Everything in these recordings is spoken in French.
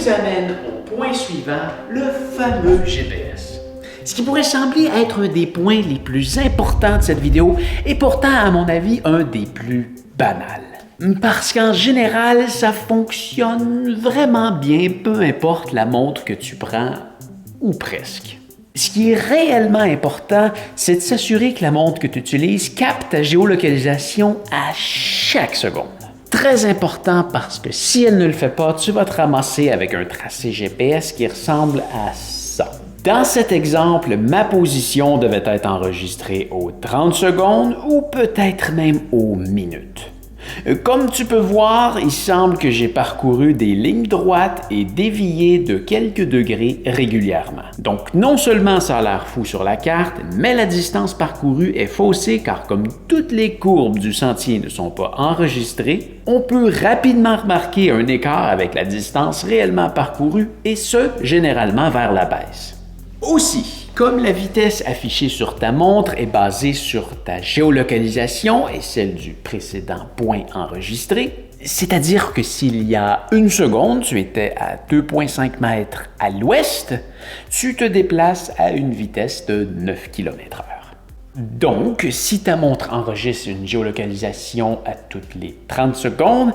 nous amène au point suivant, le fameux GPS. Ce qui pourrait sembler être un des points les plus importants de cette vidéo est pourtant, à mon avis, un des plus banals. Parce qu'en général, ça fonctionne vraiment bien, peu importe la montre que tu prends, ou presque. Ce qui est réellement important, c'est de s'assurer que la montre que tu utilises capte ta géolocalisation à chaque seconde. Très important parce que si elle ne le fait pas, tu vas te ramasser avec un tracé GPS qui ressemble à ça. Dans cet exemple, ma position devait être enregistrée aux 30 secondes ou peut-être même aux minutes. Comme tu peux voir, il semble que j'ai parcouru des lignes droites et dévié de quelques degrés régulièrement. Donc non seulement ça a l'air fou sur la carte, mais la distance parcourue est faussée car comme toutes les courbes du sentier ne sont pas enregistrées, on peut rapidement remarquer un écart avec la distance réellement parcourue et ce, généralement vers la baisse. Aussi, comme la vitesse affichée sur ta montre est basée sur ta géolocalisation et celle du précédent point enregistré, c'est-à-dire que s'il y a une seconde, tu étais à 2,5 mètres à l'ouest, tu te déplaces à une vitesse de 9 km/h. Donc, si ta montre enregistre une géolocalisation à toutes les 30 secondes,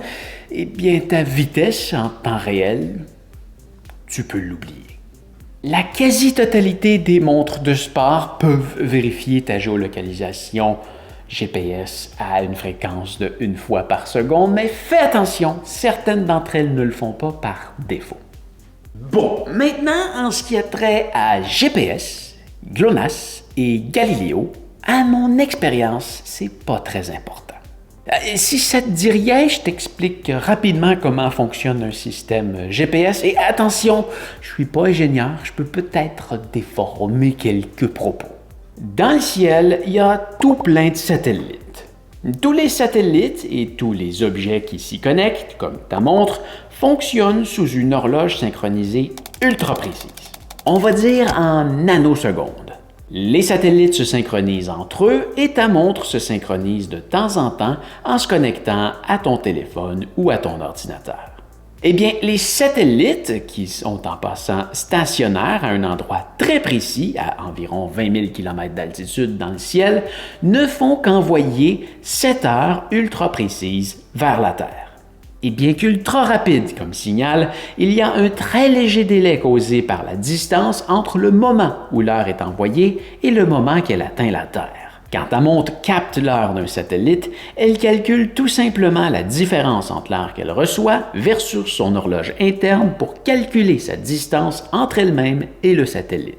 eh bien ta vitesse en temps réel, tu peux l'oublier. La quasi-totalité des montres de sport peuvent vérifier ta géolocalisation GPS à une fréquence de 1 fois par seconde, mais fais attention, certaines d'entre elles ne le font pas par défaut. Bon, maintenant, en ce qui a trait à GPS, GLONASS et Galileo, à mon expérience, c'est pas très important. Si ça te dit rien, je t'explique rapidement comment fonctionne un système GPS. Et attention, je suis pas ingénieur, je peux peut-être déformer quelques propos. Dans le ciel, il y a tout plein de satellites. Tous les satellites et tous les objets qui s'y connectent, comme ta montre, fonctionnent sous une horloge synchronisée ultra précise. On va dire en nanosecondes. Les satellites se synchronisent entre eux et ta montre se synchronise de temps en temps en se connectant à ton téléphone ou à ton ordinateur. Eh bien, les satellites, qui sont en passant stationnaires à un endroit très précis, à environ 20 000 km d'altitude dans le ciel, ne font qu'envoyer 7 heures ultra précises vers la Terre. Et bien qu'ultra rapide comme signal, il y a un très léger délai causé par la distance entre le moment où l'heure est envoyée et le moment qu'elle atteint la Terre. Quand ta montre capte l'heure d'un satellite, elle calcule tout simplement la différence entre l'heure qu'elle reçoit versus son horloge interne pour calculer sa distance entre elle-même et le satellite.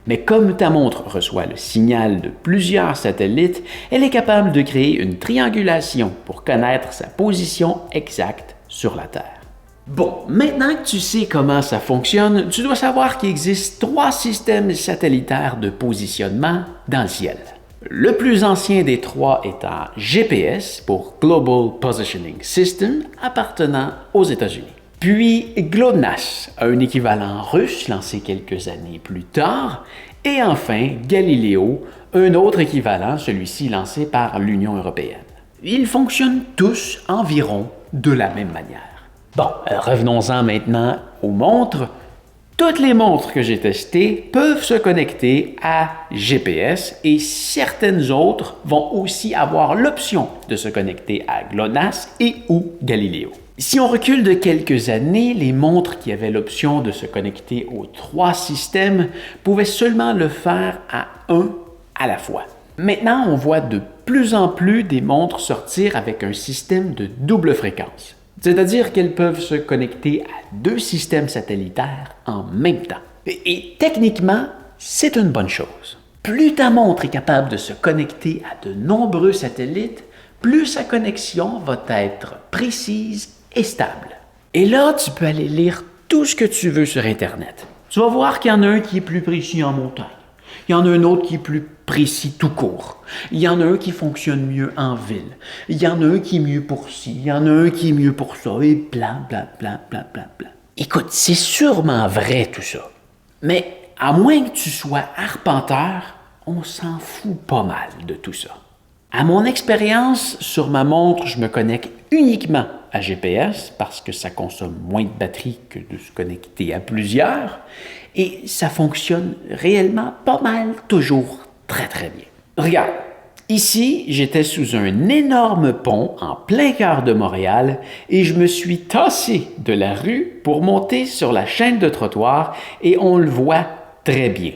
Mais comme ta montre reçoit le signal de plusieurs satellites, elle est capable de créer une triangulation pour connaître sa position exacte sur la Terre. Bon, maintenant que tu sais comment ça fonctionne, tu dois savoir qu'il existe 3 systèmes satellitaires de positionnement dans le ciel. Le plus ancien des 3 étant GPS pour Global Positioning System, appartenant aux États-Unis. Puis GLONASS, un équivalent russe lancé quelques années plus tard, et enfin Galileo, un autre équivalent, celui-ci lancé par l'Union européenne. Ils fonctionnent tous environ de la même manière. Bon, revenons-en maintenant aux montres. Toutes les montres que j'ai testées peuvent se connecter à GPS et certaines autres vont aussi avoir l'option de se connecter à GLONASS et ou Galileo. Si on recule de quelques années, les montres qui avaient l'option de se connecter aux 3 systèmes pouvaient seulement le faire à un à la fois. Maintenant, on voit de plus en plus des montres sortir avec un système de double fréquence. C'est-à-dire qu'elles peuvent se connecter à 2 systèmes satellitaires en même temps. Et techniquement, c'est une bonne chose. Plus ta montre est capable de se connecter à de nombreux satellites, plus sa connexion va être précise et stable. Et là, tu peux aller lire tout ce que tu veux sur Internet. Tu vas voir qu'il y en a un qui est plus précis en montagne. Il y en a un autre qui est plus précis tout court. Il y en a un qui fonctionne mieux en ville. Il y en a un qui est mieux pour ci. Il y en a un qui est mieux pour ça. Et bla, bla, bla, bla, bla, bla. Écoute, c'est sûrement vrai tout ça. Mais à moins que tu sois arpenteur, on s'en fout pas mal de tout ça. À mon expérience, sur ma montre, je me connecte uniquement à GPS parce que ça consomme moins de batterie que de se connecter à plusieurs et ça fonctionne réellement pas mal, toujours très très bien. Regarde, ici, j'étais sous un énorme pont en plein cœur de Montréal et je me suis tassé de la rue pour monter sur la chaîne de trottoir et on le voit très bien.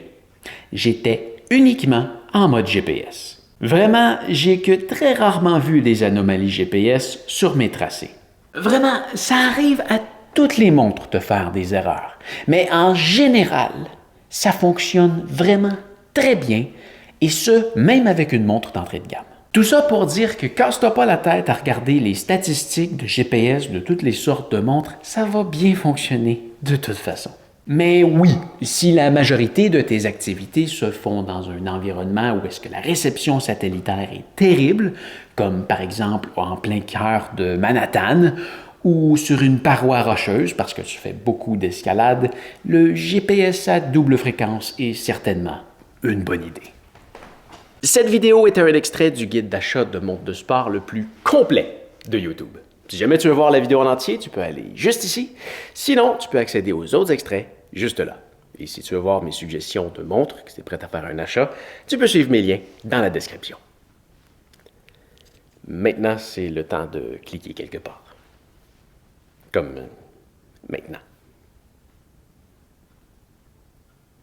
J'étais uniquement en mode GPS. Vraiment, j'ai que très rarement vu des anomalies GPS sur mes tracés. Vraiment, ça arrive à toutes les montres de faire des erreurs. Mais en général, ça fonctionne vraiment très bien, et ce, même avec une montre d'entrée de gamme. Tout ça pour dire que casse-toi pas la tête à regarder les statistiques de GPS de toutes les sortes de montres, ça va bien fonctionner de toute façon. Mais oui, si la majorité de tes activités se font dans un environnement où est-ce que la réception satellitaire est terrible, comme par exemple en plein cœur de Manhattan, ou sur une paroi rocheuse parce que tu fais beaucoup d'escalade, le GPS à double fréquence est certainement une bonne idée. Cette vidéo est un extrait du guide d'achat de montres de sport le plus complet de YouTube. Si jamais tu veux voir la vidéo en entier, tu peux aller juste ici. Sinon, tu peux accéder aux autres extraits juste là. Et si tu veux voir mes suggestions de montres, que tu es prêt à faire un achat, tu peux suivre mes liens dans la description. Maintenant, c'est le temps de cliquer quelque part. Comme maintenant.